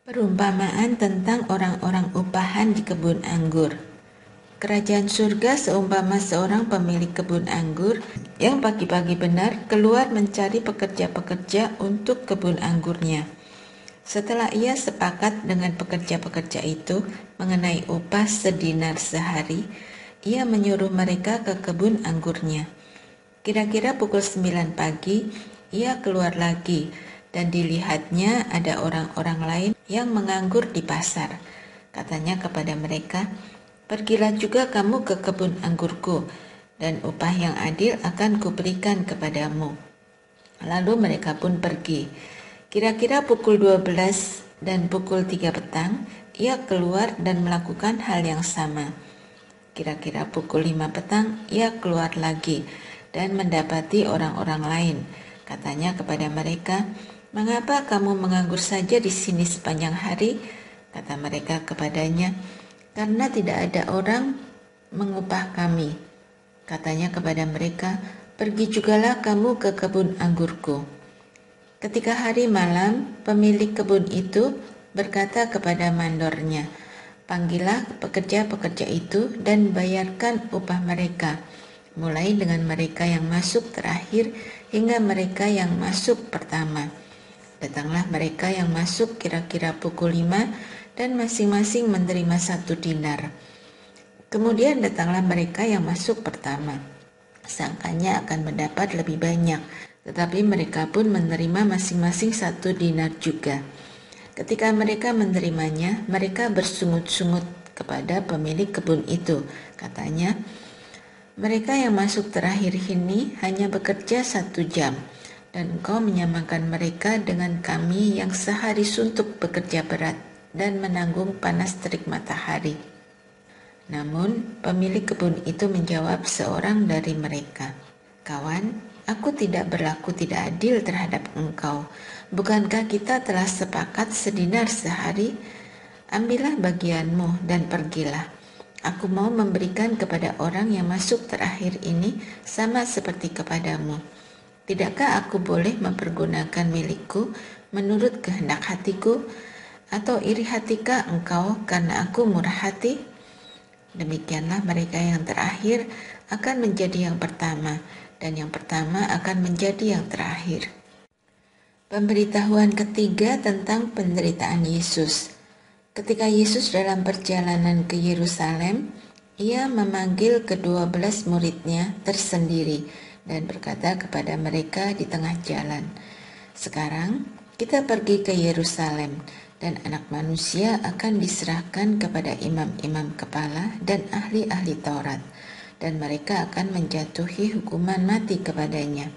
Perumpamaan tentang orang-orang upahan di kebun anggur. Kerajaan surga seumpama seorang pemilik kebun anggur yang pagi-pagi benar keluar mencari pekerja-pekerja untuk kebun anggurnya. Setelah ia sepakat dengan pekerja-pekerja itu mengenai upah sedinar sehari, ia menyuruh mereka ke kebun anggurnya. Kira-kira pukul 9 pagi, ia keluar lagi dan dilihatnya ada orang-orang lain yang menganggur di pasar. Katanya kepada mereka, "Pergilah juga kamu ke kebun anggurku, dan upah yang adil akan kuberikan kepadamu." Lalu mereka pun pergi. Kira-kira pukul 12 dan pukul 3 petang, ia keluar dan melakukan hal yang sama. Kira-kira pukul 5 petang, ia keluar lagi dan mendapati orang-orang lain. Katanya kepada mereka, "Mengapa kamu menganggur saja di sini sepanjang hari?" Kata mereka kepadanya, "Karena tidak ada orang mengupah kami." Katanya kepada mereka, "Pergi jugalah kamu ke kebun anggurku." Ketika hari malam, pemilik kebun itu berkata kepada mandornya, "Panggillah pekerja-pekerja itu dan bayarkan upah mereka, mulai dengan mereka yang masuk terakhir hingga mereka yang masuk pertama." Datanglah mereka yang masuk kira-kira pukul 5 dan masing-masing menerima 1 dinar. Kemudian datanglah mereka yang masuk pertama. Sangkanya akan mendapat lebih banyak, tetapi mereka pun menerima masing-masing 1 dinar juga. Ketika mereka menerimanya, mereka bersungut-sungut kepada pemilik kebun itu. Katanya, "Mereka yang masuk terakhir ini hanya bekerja 1 jam, dan engkau menyamakan mereka dengan kami yang sehari suntuk bekerja berat dan menanggung panas terik matahari." Namun pemilik kebun itu menjawab seorang dari mereka, "Kawan, aku tidak berlaku tidak adil terhadap engkau. Bukankah kita telah sepakat sedinar sehari? Ambillah bagianmu dan pergilah. Aku mau memberikan kepada orang yang masuk terakhir ini sama seperti kepadamu. Tidakkah aku boleh mempergunakan milikku menurut kehendak hatiku? Atau iri hatikah engkau karena aku murah hati?" Demikianlah mereka yang terakhir akan menjadi yang pertama, dan yang pertama akan menjadi yang terakhir. Pemberitahuan ketiga tentang penderitaan Yesus. Ketika Yesus dalam perjalanan ke Yerusalem, ia memanggil ke-12 muridnya tersendiri dan berkata kepada mereka di tengah jalan, "Sekarang kita pergi ke Yerusalem, dan Anak Manusia akan diserahkan kepada imam-imam kepala dan ahli-ahli Taurat, dan mereka akan menjatuhi hukuman mati kepadanya.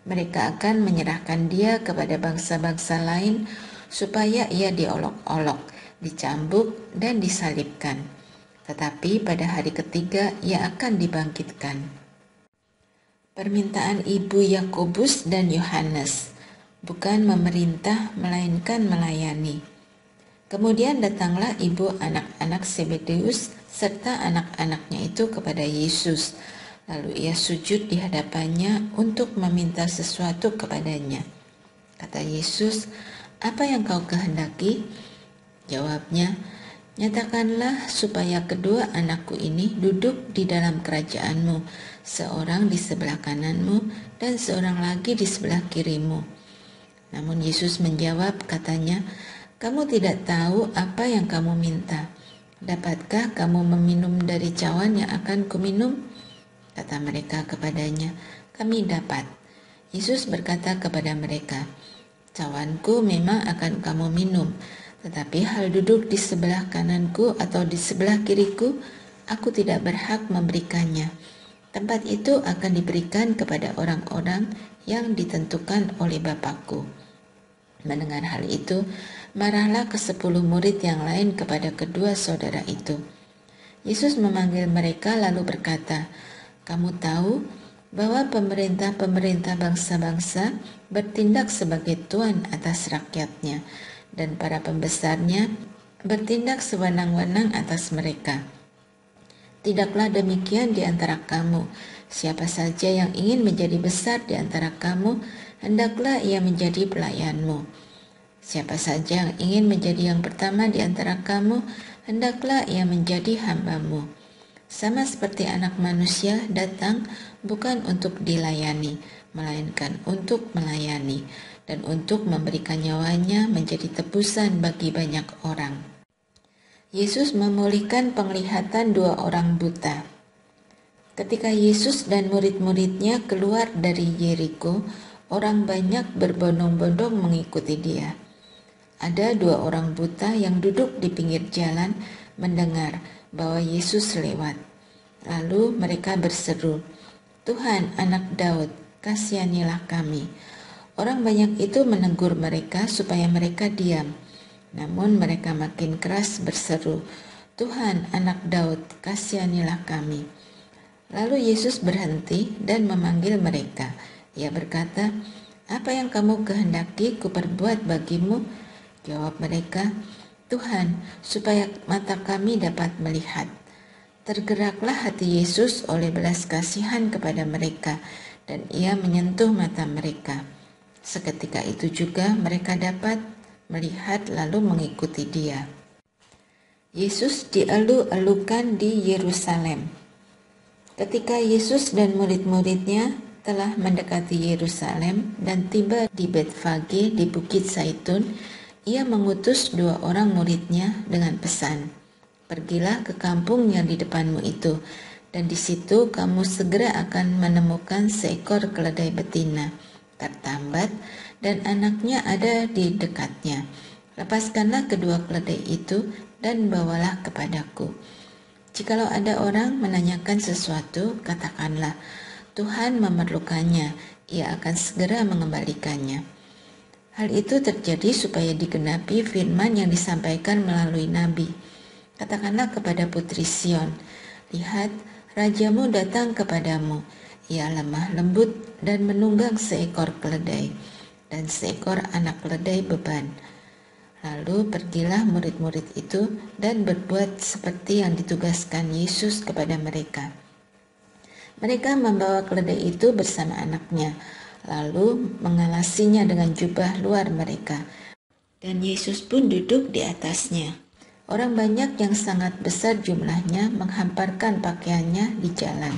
Mereka akan menyerahkan dia kepada bangsa-bangsa lain supaya ia diolok-olok, dicambuk, dan disalibkan. Tetapi pada hari ketiga ia akan dibangkitkan." Permintaan ibu Yakobus dan Yohanes. Bukan memerintah, melainkan melayani. Kemudian datanglah ibu anak-anak Zebedeus serta anak-anaknya itu kepada Yesus. Lalu ia sujud di hadapannya untuk meminta sesuatu kepadanya. Kata Yesus, "Apa yang kau kehendaki?" Jawabnya, "Nyatakanlah supaya kedua anakku ini duduk di dalam kerajaanmu, seorang di sebelah kananmu dan seorang lagi di sebelah kirimu." Namun Yesus menjawab, katanya, "Kamu tidak tahu apa yang kamu minta. Dapatkah kamu meminum dari cawan yang akan kuminum?" Kata mereka kepadanya, "Kami dapat." Yesus berkata kepada mereka, "Cawanku memang akan kamu minum, tetapi hal duduk di sebelah kananku atau di sebelah kiriku, aku tidak berhak memberikannya. Tempat itu akan diberikan kepada orang-orang yang ditentukan oleh Bapakku." Mendengar hal itu, marahlah ke-10 murid yang lain kepada kedua saudara itu. Yesus memanggil mereka lalu berkata, "Kamu tahu bahwa pemerintah-pemerintah bangsa-bangsa bertindak sebagai tuan atas rakyatnya, dan para pembesarnya bertindak sewenang-wenang atas mereka. Tidaklah demikian di antara kamu. Siapa saja yang ingin menjadi besar di antara kamu, hendaklah ia menjadi pelayanmu. Siapa saja yang ingin menjadi yang pertama di antara kamu, hendaklah ia menjadi hamba-Mu. Sama seperti Anak Manusia datang bukan untuk dilayani, melainkan untuk melayani, dan untuk memberikan nyawanya menjadi tebusan bagi banyak orang. Yesus memulihkan penglihatan 2 orang buta. Ketika Yesus dan murid-muridnya keluar dari Yeriko, orang banyak berbondong-bondong mengikuti dia. Ada 2 orang buta yang duduk di pinggir jalan mendengar bahwa Yesus lewat. Lalu mereka berseru, "Tuhan, Anak Daud, kasihanilah kami." Orang banyak itu menegur mereka supaya mereka diam. Namun mereka makin keras berseru, "Tuhan, Anak Daud, kasihanilah kami." Lalu Yesus berhenti dan memanggil mereka. Ia berkata, "Apa yang kamu kehendaki kuperbuat bagimu?" Jawab mereka, "Tuhan, supaya mata kami dapat melihat." Tergeraklah hati Yesus oleh belas kasihan kepada mereka, dan ia menyentuh mata mereka. Seketika itu juga mereka dapat melihat lalu mengikuti dia. Yesus dielu-elukan di Yerusalem. Ketika Yesus dan murid-muridnya telah mendekati Yerusalem dan tiba di Betfage di Bukit Zaitun, ia mengutus 2 orang muridnya dengan pesan, "Pergilah ke kampung yang di depanmu itu, dan di situ kamu segera akan menemukan seekor keledai betina, tertambat, dan anaknya ada di dekatnya. Lepaskanlah kedua keledai itu dan bawalah kepadaku. Jikalau ada orang menanyakan sesuatu, katakanlah, Tuhan memerlukannya, ia akan segera mengembalikannya." Hal itu terjadi supaya digenapi firman yang disampaikan melalui Nabi. "Katakanlah kepada Putri Sion, lihat, rajamu datang kepadamu. Ia lemah lembut dan menunggang seekor keledai, dan seekor anak keledai beban." Lalu pergilah murid-murid itu dan berbuat seperti yang ditugaskan Yesus kepada mereka. Mereka membawa keledai itu bersama anaknya, lalu mengalasinya dengan jubah luar mereka, dan Yesus pun duduk di atasnya. Orang banyak yang sangat besar jumlahnya menghamparkan pakaiannya di jalan.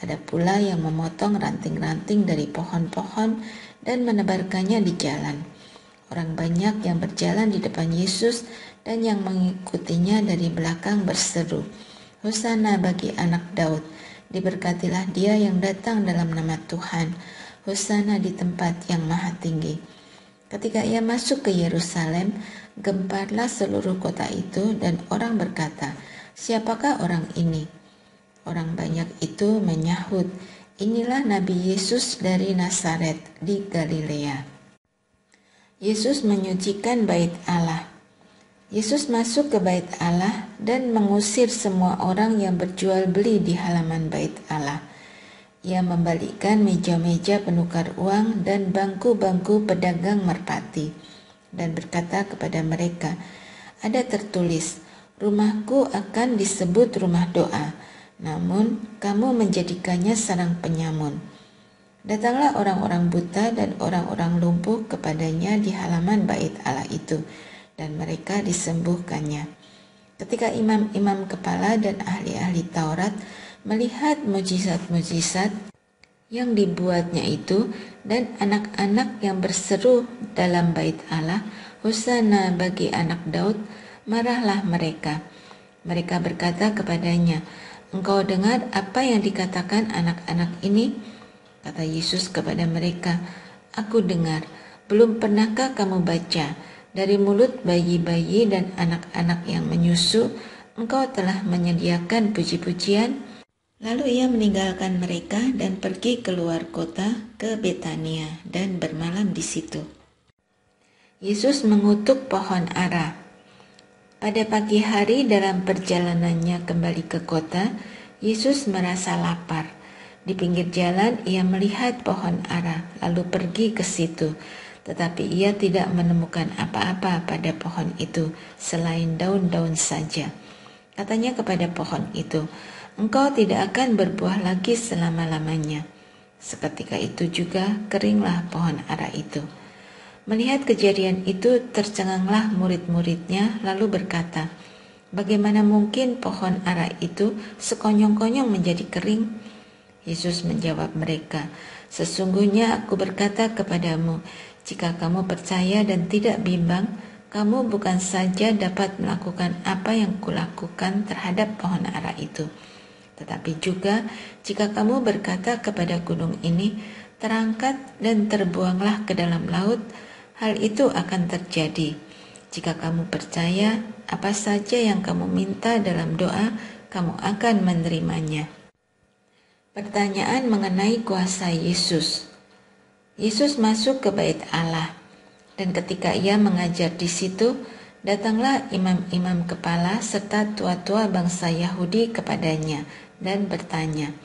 Ada pula yang memotong ranting-ranting dari pohon-pohon dan menebarkannya di jalan. Orang banyak yang berjalan di depan Yesus dan yang mengikutinya dari belakang berseru, "Hosana bagi Anak Daud, diberkatilah dia yang datang dalam nama Tuhan, Hosana di tempat yang maha tinggi." Ketika ia masuk ke Yerusalem, gemparlah seluruh kota itu dan orang berkata, "Siapakah orang ini?" Orang banyak itu menyahut, "Inilah Nabi Yesus dari Nazaret di Galilea." Yesus menyucikan bait Allah. Yesus masuk ke bait Allah dan mengusir semua orang yang berjual beli di halaman bait Allah. Ia membalikkan meja-meja penukar uang dan bangku-bangku pedagang merpati, dan berkata kepada mereka, "Ada tertulis, rumahku akan disebut rumah doa, namun kamu menjadikannya sarang penyamun." Datanglah orang-orang buta dan orang-orang lumpuh kepadanya di halaman bait Allah itu, dan mereka disembuhkannya. Ketika imam-imam kepala dan ahli-ahli Taurat melihat mujizat-mujizat yang dibuatnya itu, dan anak-anak yang berseru dalam bait Allah, "Hosana bagi Anak Daud," marahlah mereka. Mereka berkata kepadanya, "Engkau dengar apa yang dikatakan anak-anak ini?" Kata Yesus kepada mereka, "Aku dengar. Belum pernahkah kamu baca, dari mulut bayi-bayi dan anak-anak yang menyusu, Engkau telah menyediakan puji-pujian?" Lalu ia meninggalkan mereka dan pergi keluar kota ke Betania dan bermalam di situ. Yesus mengutuk pohon ara. Pada pagi hari dalam perjalanannya kembali ke kota, Yesus merasa lapar. Di pinggir jalan ia melihat pohon ara, lalu pergi ke situ. Tetapi ia tidak menemukan apa-apa pada pohon itu, selain daun-daun saja. Katanya kepada pohon itu, "Engkau tidak akan berbuah lagi selama-lamanya." Seketika itu juga keringlah pohon ara itu. Melihat kejadian itu, tercenganglah murid-muridnya lalu berkata, "Bagaimana mungkin pohon ara itu sekonyong-konyong menjadi kering?" Yesus menjawab mereka, "Sesungguhnya aku berkata kepadamu, jika kamu percaya dan tidak bimbang, kamu bukan saja dapat melakukan apa yang kulakukan terhadap pohon ara itu, tetapi juga jika kamu berkata kepada gunung ini, terangkat dan terbuanglah ke dalam laut, hal itu akan terjadi. Jika kamu percaya, apa saja yang kamu minta dalam doa, kamu akan menerimanya." Pertanyaan mengenai kuasa Yesus. Yesus masuk ke bait Allah, dan ketika ia mengajar di situ, datanglah imam-imam kepala serta tua-tua bangsa Yahudi kepadanya dan bertanya,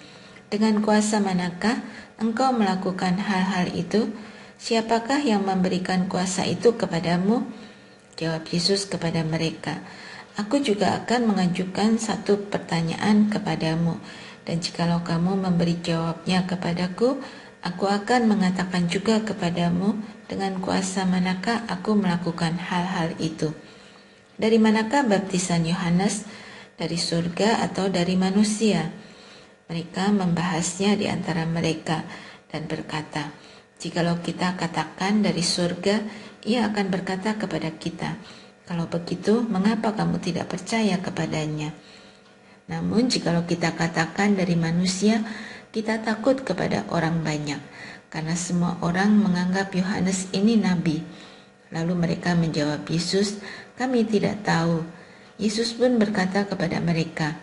"Dengan kuasa manakah engkau melakukan hal-hal itu? Siapakah yang memberikan kuasa itu kepadamu?" Jawab Yesus kepada mereka, "Aku juga akan mengajukan satu pertanyaan kepadamu, dan jikalau kamu memberi jawabnya kepadaku, aku akan mengatakan juga kepadamu dengan kuasa manakah aku melakukan hal-hal itu. Dari manakah baptisan Yohanes? Dari surga atau dari manusia?" Mereka membahasnya di antara mereka dan berkata, "Jikalau kita katakan dari surga, ia akan berkata kepada kita, 'Kalau begitu, mengapa kamu tidak percaya kepadanya?' Namun jikalau kita katakan dari manusia, kita takut kepada orang banyak, karena semua orang menganggap Yohanes ini nabi." Lalu mereka menjawab Yesus, "Kami tidak tahu." Yesus pun berkata kepada mereka,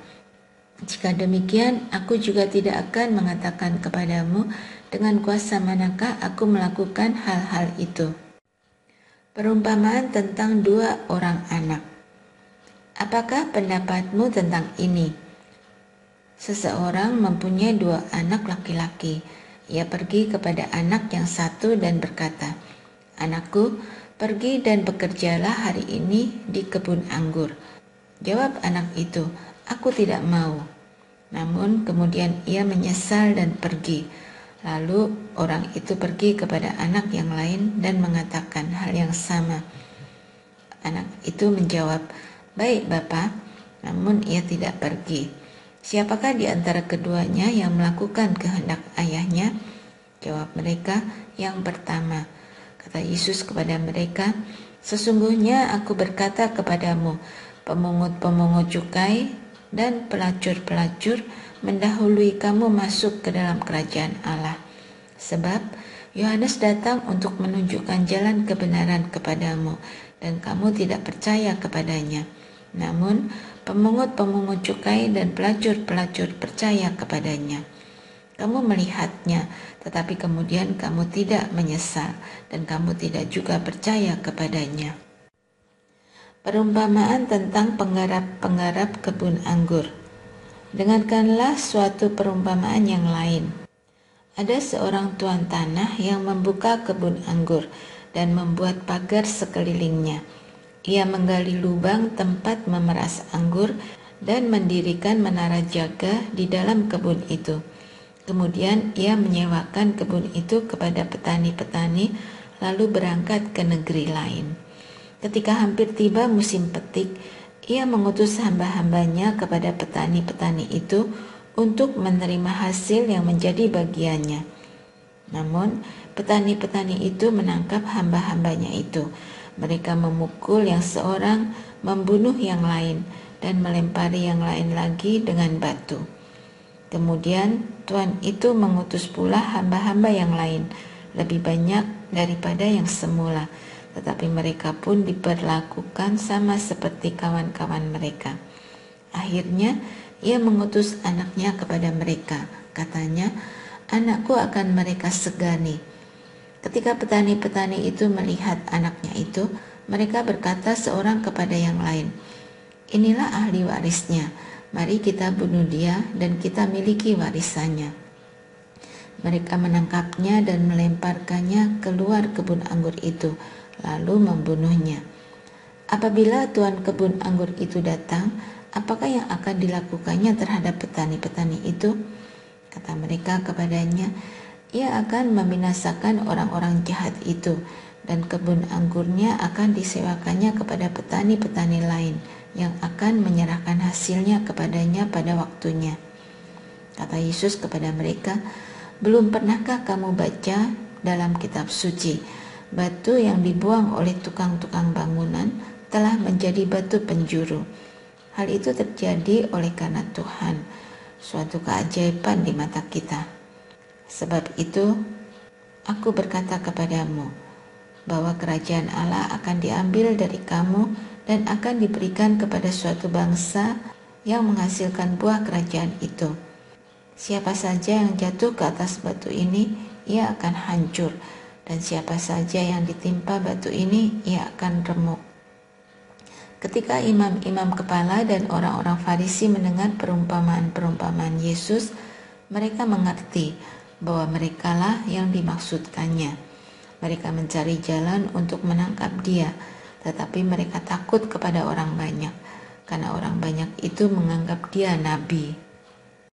"Jika demikian, aku juga tidak akan mengatakan kepadamu dengan kuasa manakah aku melakukan hal-hal itu." Perumpamaan tentang dua orang anak. Apakah pendapatmu tentang ini? Seseorang mempunyai dua anak laki-laki. Ia pergi kepada anak yang satu dan berkata, "Anakku, pergi dan bekerjalah hari ini di kebun anggur." Jawab anak itu, "Aku tidak mau." Namun kemudian ia menyesal dan pergi. Lalu orang itu pergi kepada anak yang lain dan mengatakan hal yang sama. Anak itu menjawab, "Baik, Bapa," namun ia tidak pergi. "Siapakah di antara keduanya yang melakukan kehendak ayahnya?" Jawab mereka, "Yang pertama." Kata Yesus kepada mereka, "Sesungguhnya aku berkata kepadamu, pemungut-pemungut cukai dan pelacur-pelacur mendahului kamu masuk ke dalam kerajaan Allah. Sebab Yohanes datang untuk menunjukkan jalan kebenaran kepadamu, dan kamu tidak percaya kepadanya. Namun pemungut-pemungut cukai dan pelacur-pelacur percaya kepadanya. Kamu melihatnya, tetapi kemudian kamu tidak menyesal, dan kamu tidak juga percaya kepadanya." Perumpamaan tentang penggarap-penggarap kebun anggur. Dengarkanlah suatu perumpamaan yang lain. Ada seorang tuan tanah yang membuka kebun anggur dan membuat pagar sekelilingnya. Ia menggali lubang tempat memeras anggur dan mendirikan menara jaga di dalam kebun itu. Kemudian ia menyewakan kebun itu kepada petani-petani, lalu berangkat ke negeri lain. Ketika hampir tiba musim petik, ia mengutus hamba-hambanya kepada petani-petani itu untuk menerima hasil yang menjadi bagiannya. Namun, petani-petani itu menangkap hamba-hambanya itu. Mereka memukul yang seorang, membunuh yang lain, dan melempari yang lain lagi dengan batu. Kemudian tuan itu mengutus pula hamba-hamba yang lain, lebih banyak daripada yang semula. Tetapi mereka pun diperlakukan sama seperti kawan-kawan mereka. Akhirnya ia mengutus anaknya kepada mereka. Katanya, "Anakku akan mereka segani." Ketika petani-petani itu melihat anaknya itu, mereka berkata seorang kepada yang lain, "Inilah ahli warisnya, mari kita bunuh dia dan kita miliki warisannya." Mereka menangkapnya dan melemparkannya keluar kebun anggur itu, lalu membunuhnya. Apabila tuan kebun anggur itu datang, apakah yang akan dilakukannya terhadap petani-petani itu? Kata mereka kepadanya, "Ia akan membinasakan orang-orang jahat itu dan kebun anggurnya akan disewakannya kepada petani-petani lain yang akan menyerahkan hasilnya kepadanya pada waktunya. Kata Yesus kepada mereka, "Belum pernahkah kamu baca dalam kitab suci, batu yang dibuang oleh tukang-tukang bangunan telah menjadi batu penjuru. Hal itu terjadi oleh karena Tuhan, suatu keajaiban di mata kita. Sebab itu, aku berkata kepadamu, bahwa kerajaan Allah akan diambil dari kamu dan akan diberikan kepada suatu bangsa yang menghasilkan buah kerajaan itu. Siapa saja yang jatuh ke atas batu ini, ia akan hancur, dan siapa saja yang ditimpa batu ini, ia akan remuk." Ketika imam-imam kepala dan orang-orang Farisi mendengar perumpamaan-perumpamaan Yesus, mereka mengerti bahwa merekalah yang dimaksudkannya. Mereka mencari jalan untuk menangkap dia, tetapi mereka takut kepada orang banyak, karena orang banyak itu menganggap dia nabi.